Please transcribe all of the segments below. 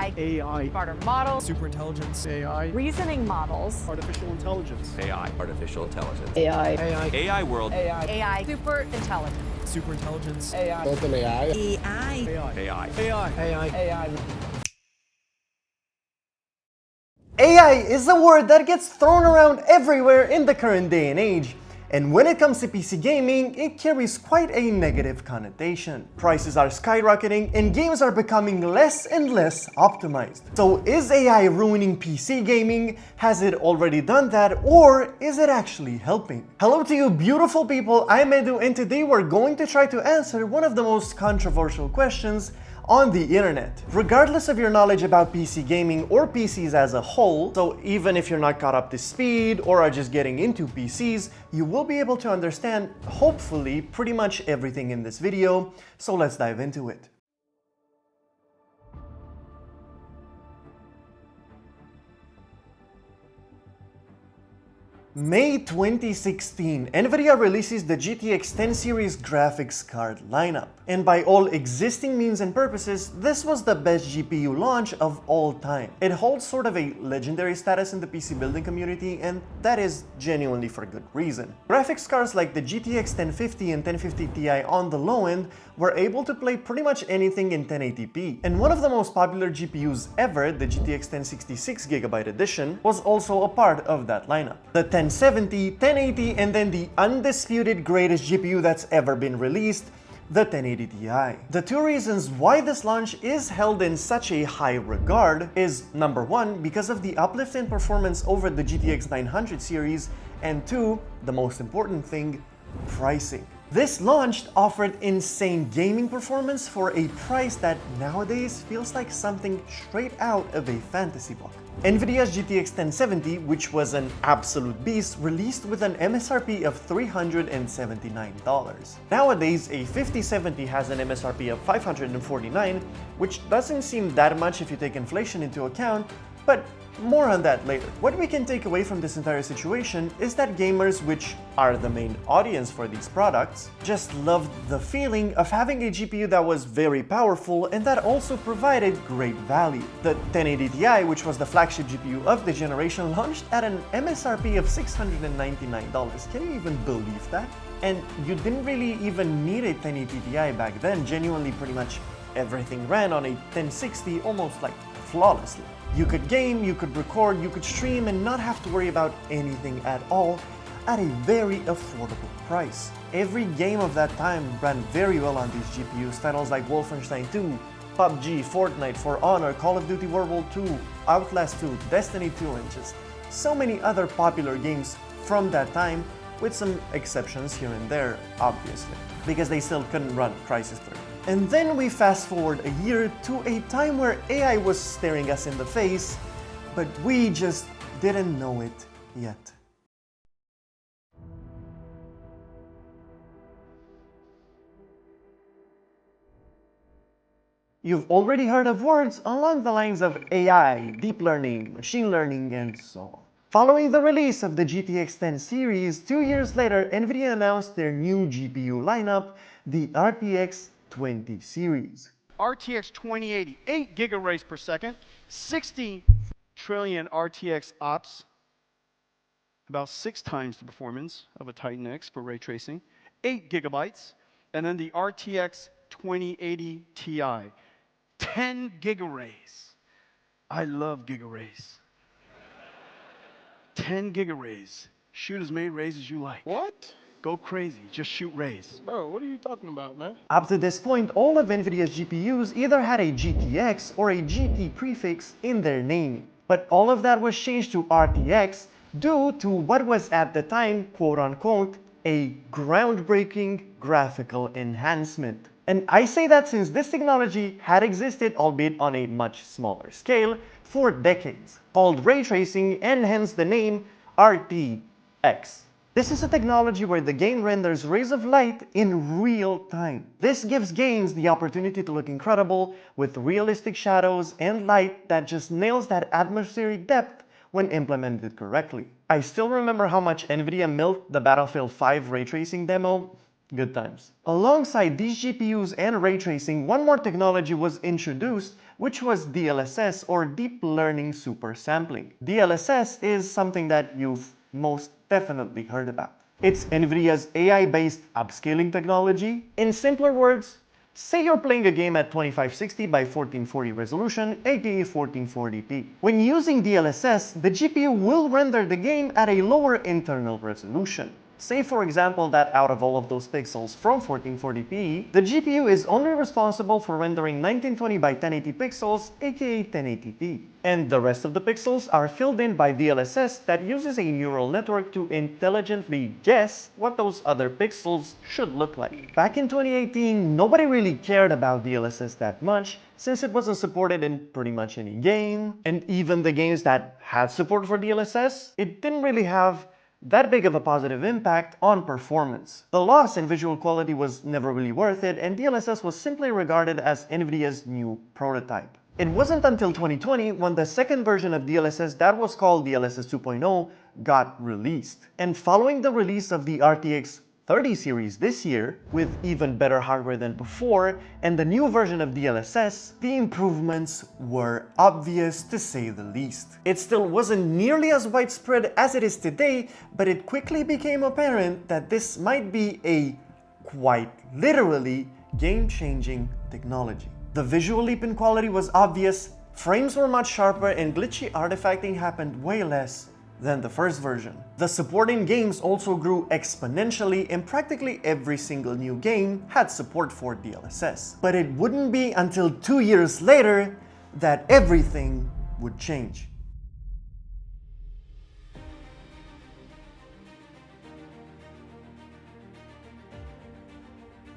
AI, smarter models, superintelligence, AI, reasoning models, artificial intelligence, AI, artificial intelligence, AI world, AI, super intelligence, superintelligence, Open AI. AI. AI is a word that gets thrown around everywhere in the current day and age. And when it comes to PC gaming, it carries quite a negative connotation. Prices are skyrocketing and games are becoming less and less optimized. So is AI ruining PC gaming? Has it already done that, or is it actually helping? Hello to you beautiful people, I'm Edu, and today we're going to try to answer one of the most controversial questions on the internet. Regardless of your knowledge about PC gaming or PCs as a whole, so even if you're not caught up to speed or are just getting into PCs, you will be able to understand, hopefully, pretty much everything in this video, so let's dive into it. May 2016, Nvidia releases the GTX 10 series graphics card lineup. And by all existing means and purposes, this was the best GPU launch of all time. It holds sort of a legendary status in the PC building community, and that is genuinely for good reason. Graphics cards like the GTX 1050 and 1050 Ti on the low end were able to play pretty much anything in 1080p. And one of the most popular GPUs ever, the GTX 1066GB edition, was also a part of that lineup. The 1070, 1080, and then the undisputed greatest GPU that's ever been released, the 1080 Ti. The two reasons why this launch is held in such a high regard is number one, because of the uplift in performance over the GTX 900 series, and two, the most important thing, pricing. This launch offered insane gaming performance for a price that nowadays feels like something straight out of a fantasy book. Nvidia's GTX 1070, which was an absolute beast, released with an MSRP of $379. Nowadays, a 5070 has an MSRP of $549, which doesn't seem that much if you take inflation into account, but more on that later. What we can take away from this entire situation is that gamers, which are the main audience for these products, just loved the feeling of having a GPU that was very powerful and that also provided great value. The 1080 Ti, which was the flagship GPU of the generation, launched at an MSRP of $699. Can you even believe that? And you didn't really even need a 1080 Ti back then. Genuinely, pretty much everything ran on a 1060 almost like flawlessly. You could game, you could record, you could stream and not have to worry about anything at all at a very affordable price. Every game of that time ran very well on these GPUs. Titles like Wolfenstein 2, PUBG, Fortnite, For Honor, Call of Duty World War II, Outlast 2, Destiny 2, and just so many other popular games from that time, with some exceptions here and there, obviously, because they still couldn't run Crysis 3. And then we fast forward a year to a time where AI was staring us in the face, but we just didn't know it yet. You've already heard of words along the lines of AI, deep learning, machine learning, and so on. Following the release of the GTX 10 series, 2 years later, Nvidia announced their new GPU lineup, the RTX 20 series. RTX 2080, 8 gigabytes per second, 60 trillion RTX ops, about 6 times the performance of a Titan X for ray tracing, 8 gigabytes, and then the RTX 2080 Ti, 10 gigaраys. I love gigaраys. 10 gigaраys. Shoot as many rays as you like. What? Go crazy, just shoot rays. Bro, what are you talking about, man? Up to this point, all of Nvidia's GPUs either had a GTX or a GT prefix in their name. But all of that was changed to RTX due to what was at the time, quote-unquote, a groundbreaking graphical enhancement. And I say that since this technology had existed, albeit on a much smaller scale, for decades, called ray tracing, and hence the name RTX. This is a technology where the game renders rays of light in real time. This gives games the opportunity to look incredible with realistic shadows and light that just nails that atmospheric depth when implemented correctly. I still remember how much Nvidia milked the Battlefield 5 ray tracing demo. Good times. Alongside these GPUs and ray tracing, one more technology was introduced which was DLSS, or Deep Learning Super Sampling. DLSS is something that you've most definitely heard about. It's NVIDIA's AI-based upscaling technology. In simpler words, say you're playing a game at 2560 by 1440 resolution, aka 1440p. When using DLSS, the GPU will render the game at a lower internal resolution. Say for example that out of all of those pixels from 1440p, the GPU is only responsible for rendering 1920 by 1080 pixels, aka 1080p. And the rest of the pixels are filled in by DLSS that uses a neural network to intelligently guess what those other pixels should look like. Back in 2018, nobody really cared about DLSS that much, since it wasn't supported in pretty much any game. And even the games that had support for DLSS, it didn't really have that big of a positive impact on performance. The loss in visual quality was never really worth it, and DLSS was simply regarded as NVIDIA's new prototype. It wasn't until 2020 when the second version of DLSS, that was called DLSS 2.0, got released. And following the release of the RTX 30 series this year, with even better hardware than before, and the new version of DLSS, the improvements were obvious to say the least. It still wasn't nearly as widespread as it is today, but it quickly became apparent that this might be a, quite literally, game-changing technology. The visual leap in quality was obvious, frames were much sharper, and glitchy artifacting happened way less than the first version. The support in games also grew exponentially, and practically every single new game had support for DLSS. But it wouldn't be until 2 years later that everything would change.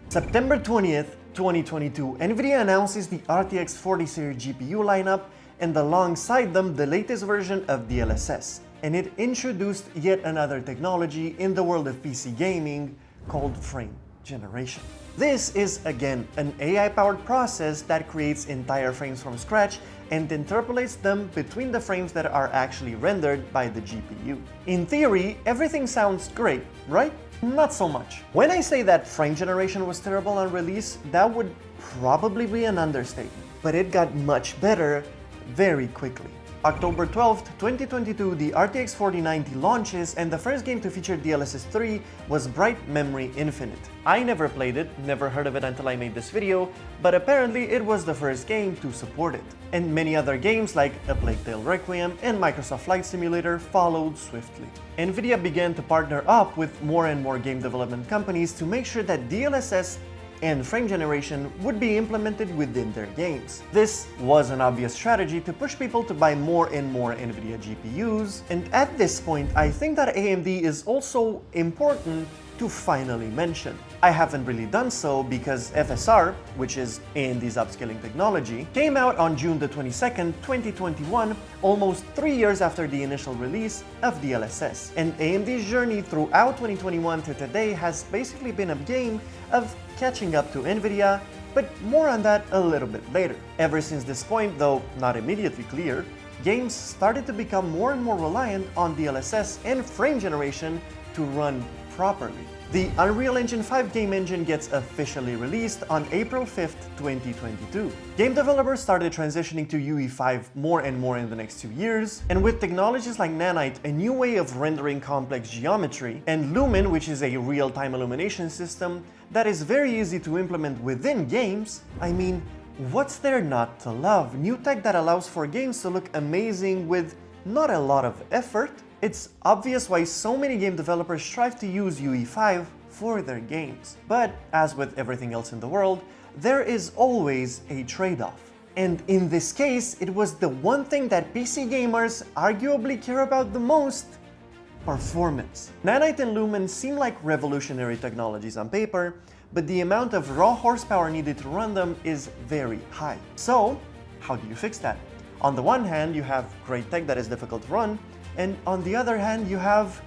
September 20th, 2022, NVIDIA announces the RTX 40 series GPU lineup, and alongside them the latest version of DLSS. And it introduced yet another technology in the world of PC gaming called frame generation. This is again an AI-powered process that creates entire frames from scratch and interpolates them between the frames that are actually rendered by the GPU. In theory, everything sounds great, right? Not so much. When I say that frame generation was terrible on release, that would probably be an understatement, but it got much better very quickly. October 12th, 2022, the RTX 4090 launches, and the first game to feature DLSS 3 was Bright Memory Infinite. I never played it, never heard of it until I made this video, but apparently it was the first game to support it. And many other games like A Plague Tale Requiem and Microsoft Flight Simulator followed swiftly. NVIDIA began to partner up with more and more game development companies to make sure that DLSS and frame generation would be implemented within their games. This was an obvious strategy to push people to buy more and more NVIDIA GPUs, and at this point I think that AMD is also important to finally mention. I haven't really done so because FSR, which is AMD's upscaling technology, came out on June the 22nd, 2021, almost 3 years after the initial release of DLSS. And AMD's journey throughout 2021 to today has basically been a game of catching up to NVIDIA, but more on that a little bit later. Ever since this point, though not immediately clear, games started to become more and more reliant on DLSS and frame generation to run properly. The Unreal Engine 5 game engine gets officially released on April 5th, 2022. Game developers started transitioning to UE5 more and more in the next 2 years, and with technologies like Nanite, a new way of rendering complex geometry, and Lumen, which is a real-time illumination system that is very easy to implement within games, I mean, what's there not to love? New tech that allows for games to look amazing with not a lot of effort. It's obvious why so many game developers strive to use UE5 for their games. But as with everything else in the world, there is always a trade-off. And in this case, it was the one thing that PC gamers arguably care about the most: performance. Nanite and Lumen seem like revolutionary technologies on paper, but the amount of raw horsepower needed to run them is very high. So, how do you fix that? On the one hand, you have great tech that is difficult to run, and on the other hand, you have,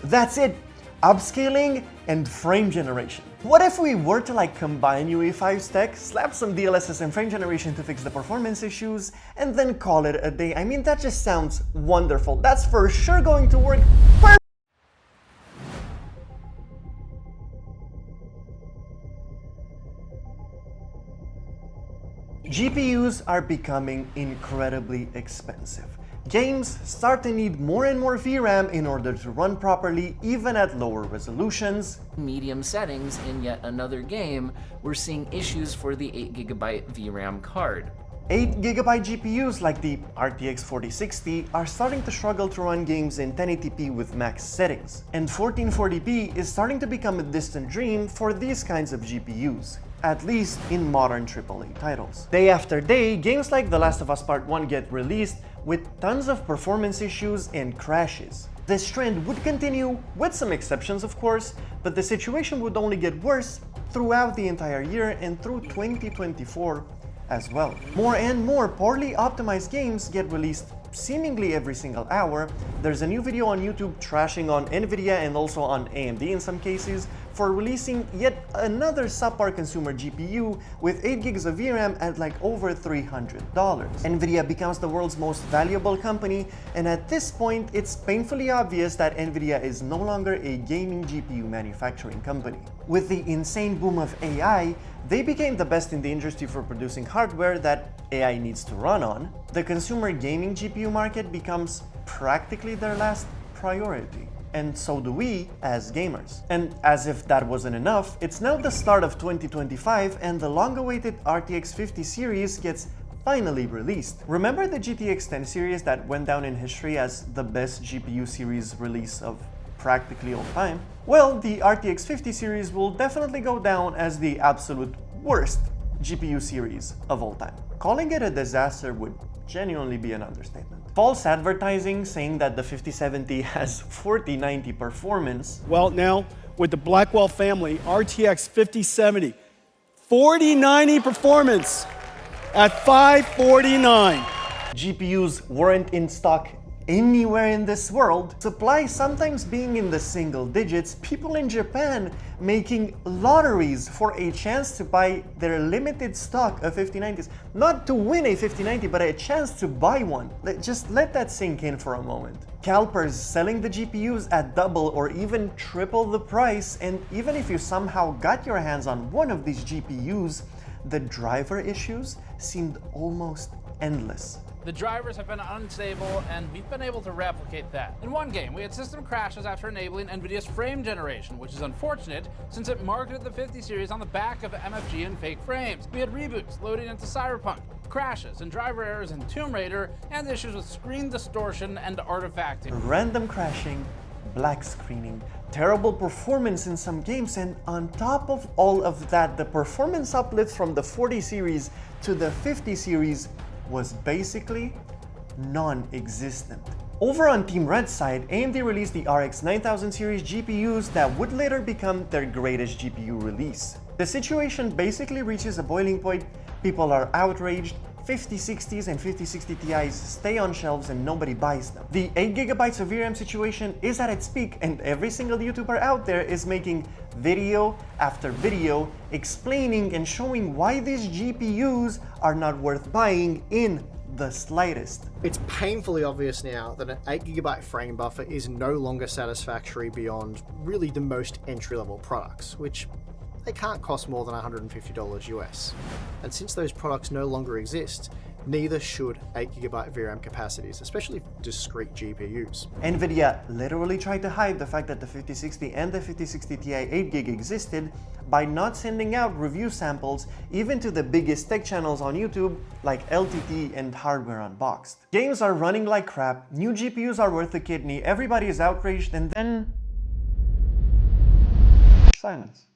that's it, upscaling and frame generation. What if we were to combine UE5's tech, slap some DLSS and frame generation to fix the performance issues, and then call it a day? I mean, that just sounds wonderful. That's for sure going to work perfectly. GPUs are becoming incredibly expensive. Games start to need more and more VRAM in order to run properly, even at lower resolutions. Medium settings in yet another game, we're seeing issues for the 8GB VRAM card. 8GB GPUs like the RTX 4060 are starting to struggle to run games in 1080p with max settings, and 1440p is starting to become a distant dream for these kinds of GPUs, at least in modern AAA titles. Day after day, games like The Last of Us Part 1 get released with tons of performance issues and crashes. This trend would continue, with some exceptions of course, but the situation would only get worse throughout the entire year and through 2024 as well. More and more poorly optimized games get released seemingly every single hour. There's a new video on YouTube trashing on Nvidia and also on AMD in some cases for releasing yet another subpar consumer GPU with 8 gigs of VRAM at like over $300. Nvidia becomes the world's most valuable company, and at this point it's painfully obvious that Nvidia is no longer a gaming GPU manufacturing company. With the insane boom of AI, they became the best in the industry for producing hardware that AI needs to run on. The consumer gaming GPU market becomes practically their last priority. And so do we as gamers. And as if that wasn't enough, it's now the start of 2025 and the long-awaited RTX 50 series gets finally released. Remember the GTX 10 series that went down in history as the best GPU series release of practically all time? Well, the RTX 50 series will definitely go down as the absolute worst GPU series of all time. Calling it a disaster would genuinely be an understatement. False advertising saying that the 5070 has 4090 performance. Well, now with the Blackwell family, RTX 5070, 4090 performance at 549. GPUs weren't in stock anywhere in this world. Supply sometimes being in the single digits, people in Japan making lotteries for a chance to buy their limited stock of 5090s. Not to win a 5090, but a chance to buy one. Just let that sink in for a moment. Calpers selling the GPUs at double or even triple the price, and even if you somehow got your hands on one of these GPUs, the driver issues seemed almost endless. The drivers have been unstable, and we've been able to replicate that. In one game, we had system crashes after enabling NVIDIA's frame generation, which is unfortunate since it marketed the 50 series on the back of MFG and fake frames. We had reboots loading into Cyberpunk, crashes and driver errors in Tomb Raider, and issues with screen distortion and artifacting. Random crashing, black screening, terrible performance in some games, and on top of all of that, the performance uplift from the 40 series to the 50 series was basically non-existent. Over on Team Red's side, AMD released the RX 9000 series GPUs that would later become their greatest GPU release. The situation basically reaches a boiling point, people are outraged, 5060s and 5060 Ti's stay on shelves and nobody buys them. The 8GB of VRAM situation is at its peak, and every single YouTuber out there is making video after video explaining and showing why these GPUs are not worth buying in the slightest. It's painfully obvious now that an 8GB frame buffer is no longer satisfactory beyond really the most entry-level products, which they can't cost more than $150 US. And since those products no longer exist, neither should 8GB VRAM capacities, especially discrete GPUs. Nvidia literally tried to hide the fact that the 5060 and the 5060 Ti 8GB existed by not sending out review samples even to the biggest tech channels on YouTube like LTT and Hardware Unboxed. Games are running like crap, new GPUs are worth a kidney, everybody is outraged, and then silence.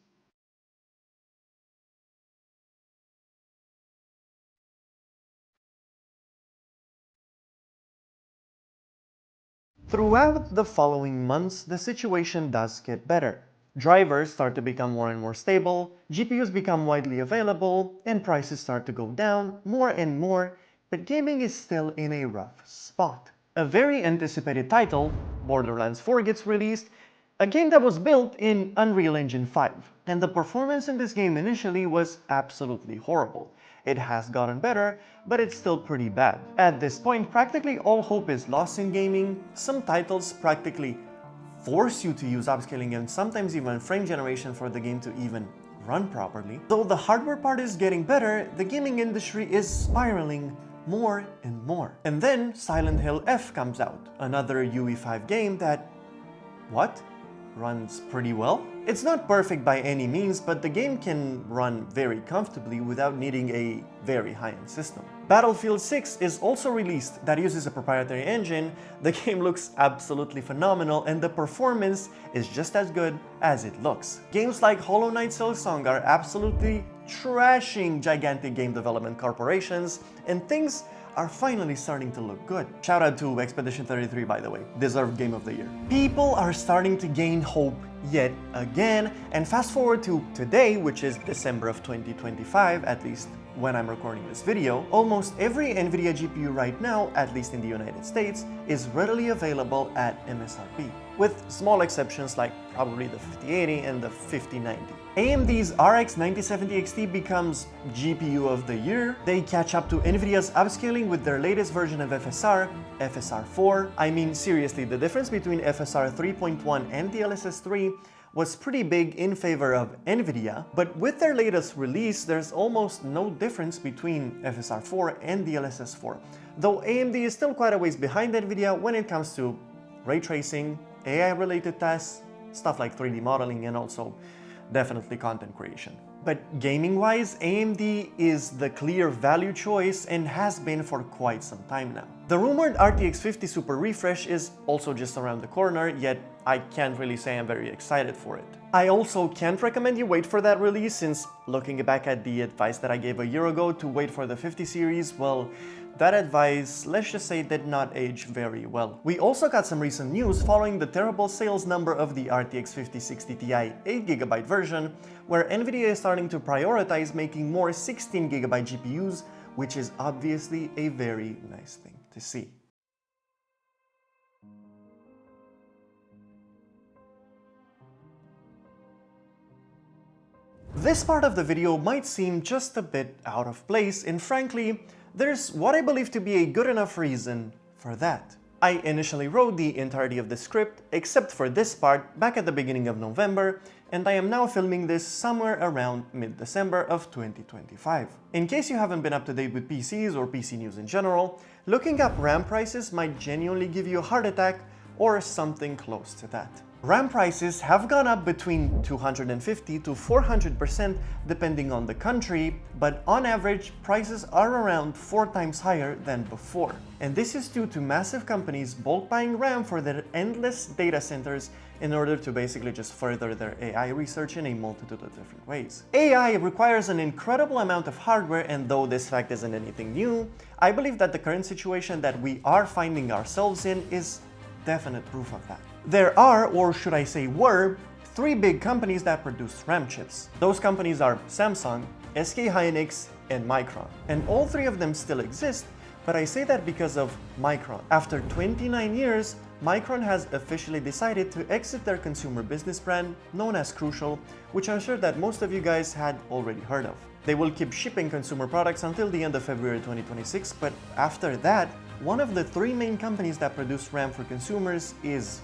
Throughout the following months, the situation does get better. Drivers start to become more and more stable, GPUs become widely available, and prices start to go down more and more, but gaming is still in a rough spot. A very anticipated title, Borderlands 4, gets released, a game that was built in Unreal Engine 5, and the performance in this game initially was absolutely horrible. It has gotten better, but it's still pretty bad. At this point, practically all hope is lost in gaming. Some titles practically force you to use upscaling and sometimes even frame generation for the game to even run properly. Though the hardware part is getting better, the gaming industry is spiraling more and more. And then Silent Hill F comes out, another UE5 game that, what? Runs pretty well? It's not perfect by any means, but the game can run very comfortably without needing a very high-end system. Battlefield 6 is also released that uses a proprietary engine. The game looks absolutely phenomenal and the performance is just as good as it looks. Games like Hollow Knight Silksong are absolutely trashing gigantic game development corporations, and things are finally starting to look good. Shout out to Expedition 33, by the way. Deserved Game of the Year. People are starting to gain hope yet again, and fast forward to today, which is December of 2025, at least when I'm recording this video, almost every NVIDIA GPU right now, at least in the United States, is readily available at MSRP, with small exceptions like probably the 5080 and the 5090. AMD's RX 9070 XT becomes GPU of the year. They catch up to NVIDIA's upscaling with their latest version of FSR, FSR 4. I mean, seriously, the difference between FSR 3.1 and DLSS 3 was pretty big in favor of NVIDIA, but with their latest release, there's almost no difference between FSR 4 and DLSS 4, though AMD is still quite a ways behind NVIDIA when it comes to ray tracing, AI-related tasks, stuff like 3D modeling, and also definitely content creation. But gaming-wise, AMD is the clear value choice and has been for quite some time now. The rumored RTX 50 Super refresh is also just around the corner, yet I can't really say I'm very excited for it. I also can't recommend you wait for that release, since looking back at the advice that I gave a year ago to wait for the 50 series, well, that advice, let's just say, did not age very well. We also got some recent news following the terrible sales number of the RTX 5060 Ti 8GB version, where NVIDIA is starting to prioritize making more 16GB GPUs, which is obviously a very nice thing to see. This part of the video might seem just a bit out of place, and frankly, there's what I believe to be a good enough reason for that. I initially wrote the entirety of the script, except for this part, back at the beginning of November, and I am now filming this somewhere around mid-December of 2025. In case you haven't been up to date with PCs or PC news in general, looking up RAM prices might genuinely give you a heart attack or something close to that. RAM prices have gone up between 250 to 400% depending on the country, but on average, prices are around 4 times higher than before. And this is due to massive companies bulk buying RAM for their endless data centers in order to basically just further their AI research in a multitude of different ways. AI requires an incredible amount of hardware, and though this fact isn't anything new, I believe that the current situation that we are finding ourselves in is definite proof of that. There are, or should I say were, 3 big companies that produce RAM chips. Those companies are Samsung, SK Hynix, and Micron. And all 3 of them still exist, but I say that because of Micron. After 29 years, Micron has officially decided to exit their consumer business brand known as Crucial, which I'm sure that most of you guys had already heard of. They will keep shipping consumer products until the end of February 2026, but after that, one of the 3 main companies that produce RAM for consumers is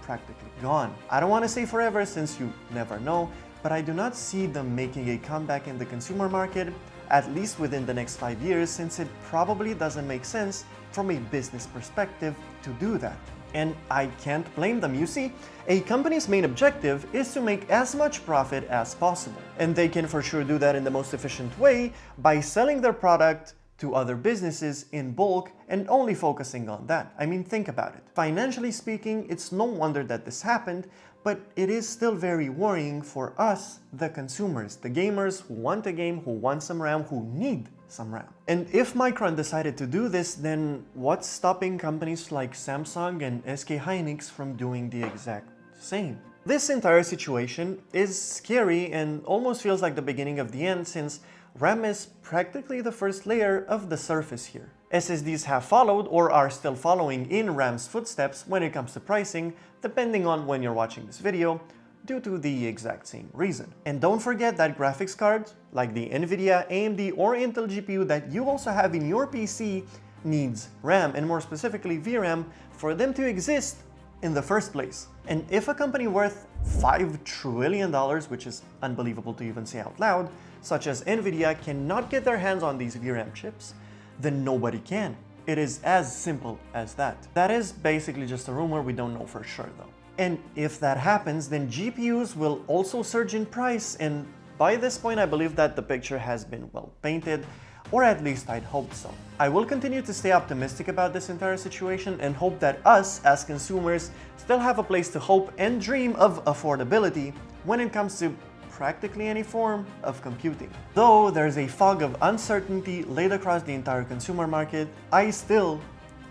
practically gone. I don't want to say forever, since you never know, but I do not see them making a comeback in the consumer market, at least within the next 5 years, since it probably doesn't make sense from a business perspective to do that. And I can't blame them. You see, a company's main objective is to make as much profit as possible. And they can for sure do that in the most efficient way by selling their product to other businesses in bulk and only focusing on that. I mean, think about it. Financially speaking, it's no wonder that this happened, but it is still very worrying for us, the consumers, the gamers who want a game, who want some RAM, who need some RAM. And if Micron decided to do this, then what's stopping companies like Samsung and SK Hynix from doing the exact same? This entire situation is scary and almost feels like the beginning of the end, since RAM is practically the first layer of the surface here. SSDs have followed or are still following in RAM's footsteps when it comes to pricing, depending on when you're watching this video, due to the exact same reason. And don't forget that graphics cards, like the NVIDIA, AMD, or Intel GPU that you also have in your PC, needs RAM, and more specifically VRAM, for them to exist in the first place. And if a company worth $5 trillion, which is unbelievable to even say out loud, such as Nvidia, cannot get their hands on these VRAM chips, then nobody can. It is as simple as that. That is basically just a rumor, we don't know for sure though. And if that happens, then GPUs will also surge in price, and by this point I believe that the picture has been well painted, or at least I'd hope so. I will continue to stay optimistic about this entire situation and hope that us, as consumers, still have a place to hope and dream of affordability when it comes to practically any form of computing. Though there's a fog of uncertainty laid across the entire consumer market, I still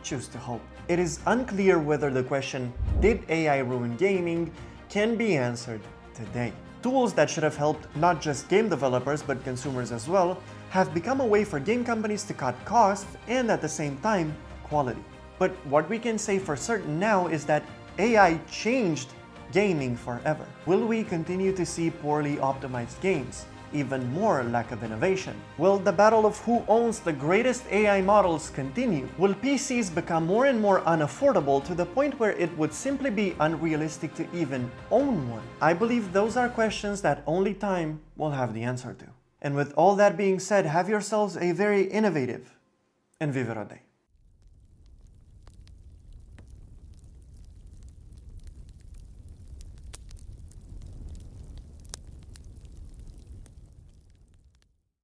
choose to hope. It is unclear whether the question, did AI ruin gaming, can be answered today. Tools that should have helped not just game developers but consumers as well have become a way for game companies to cut costs and at the same time quality. But what we can say for certain now is that AI changed gaming forever. Will we continue to see poorly optimized games? Even more lack of innovation? Will the battle of who owns the greatest AI models continue? Will PCs become more and more unaffordable to the point where it would simply be unrealistic to even own one? I believe those are questions that only time will have the answer to. And with all that being said, have yourselves a very innovative and viverro day.